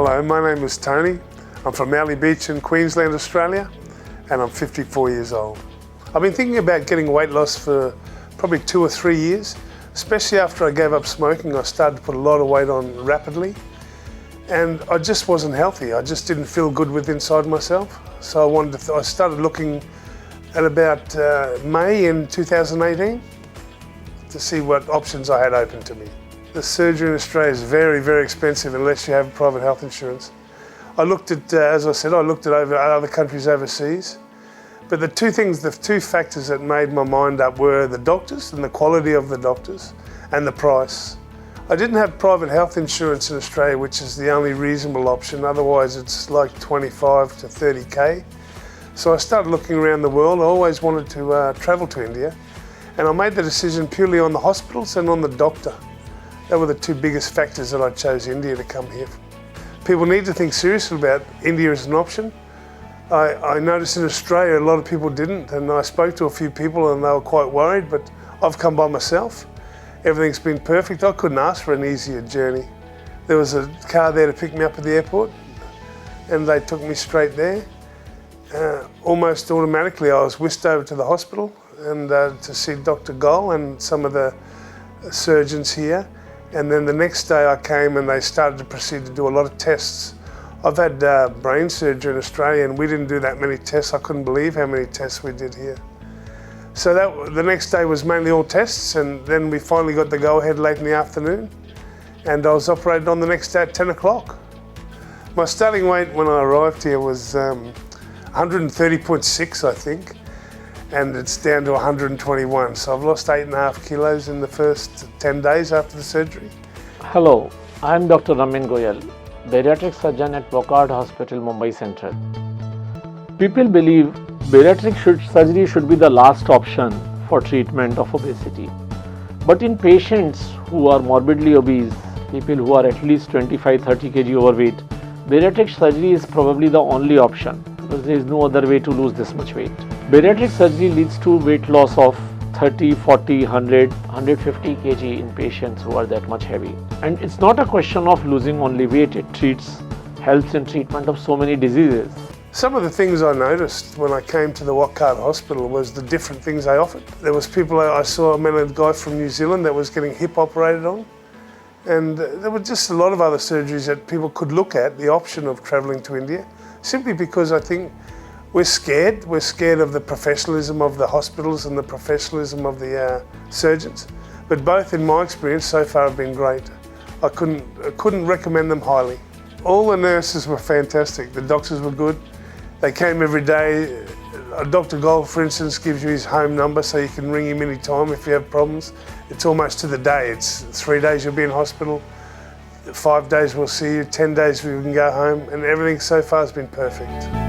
Hello, my name is Tony. I'm from Mallee Beach in Queensland, Australia, and I'm 54 years old. I've been thinking about getting weight loss for probably 2 or 3 years, especially after I gave up smoking. I started to put a lot of weight on rapidly, and I just wasn't healthy. I just didn't feel good with inside myself. So I started looking at about May in 2018 to see what options I had open to me. The surgery in Australia is very, very expensive unless you have private health insurance. I looked at, as I said, over other countries overseas. But the two factors that made my mind up were the doctors and the quality of the doctors and the price. I didn't have private health insurance in Australia, which is the only reasonable option. Otherwise, it's like 25 to 30K. So I started looking around the world. I always wanted to travel to India. And I made the decision purely on the hospitals and on the doctor. They were the two biggest factors that I chose India to come here. People need to think seriously about India as an option. I noticed in Australia a lot of people didn't, and I spoke to a few people and they were quite worried, but I've come by myself. Everything's been perfect. I couldn't ask for an easier journey. There was a car there to pick me up at the airport and they took me straight there. Almost automatically I was whisked over to the hospital and to see Dr. Goel and some of the surgeons here. And then the next day I came and they started to proceed to do a lot of tests. I've had brain surgery in Australia and we didn't do that many tests. I couldn't believe how many tests we did here. So the next day was mainly all tests, and then we finally got the go-ahead late in the afternoon, and I was operated on the next day at 10 o'clock. My starting weight when I arrived here was 130.6, I think, and it's down to 121. So I've lost 8.5 kilos in the first 10 days after the surgery. Hello, I am Dr. Ramin Goyal, Bariatric surgeon at Wockhardt Hospital, Mumbai Central. People believe bariatric surgery should be the last option for treatment of obesity. But in patients who are morbidly obese, people who are at least 25-30 kg overweight, bariatric surgery is probably the only option because there is no other way to lose this much weight. Bariatric surgery leads to weight loss of 30, 40, 100, 150 kg in patients who are that much heavy. And it's not a question of losing only weight, it helps in treatment of so many diseases. Some of the things I noticed when I came to the Wockhardt Hospital was the different things they offered. There was people, I met a guy from New Zealand that was getting hip operated on. And there were just a lot of other surgeries that people could look at, the option of travelling to India, simply because I think we're scared. We're scared of the professionalism of the hospitals and the professionalism of the surgeons. But both, in my experience, so far have been great. I couldn't recommend them highly. All the nurses were fantastic. The doctors were good. They came every day. Dr. Goel, for instance, gives you his home number so you can ring him anytime if you have problems. It's almost to the day. It's 3 days you'll be in hospital, 5 days we'll see you, 10 days we can go home, and everything so far has been perfect.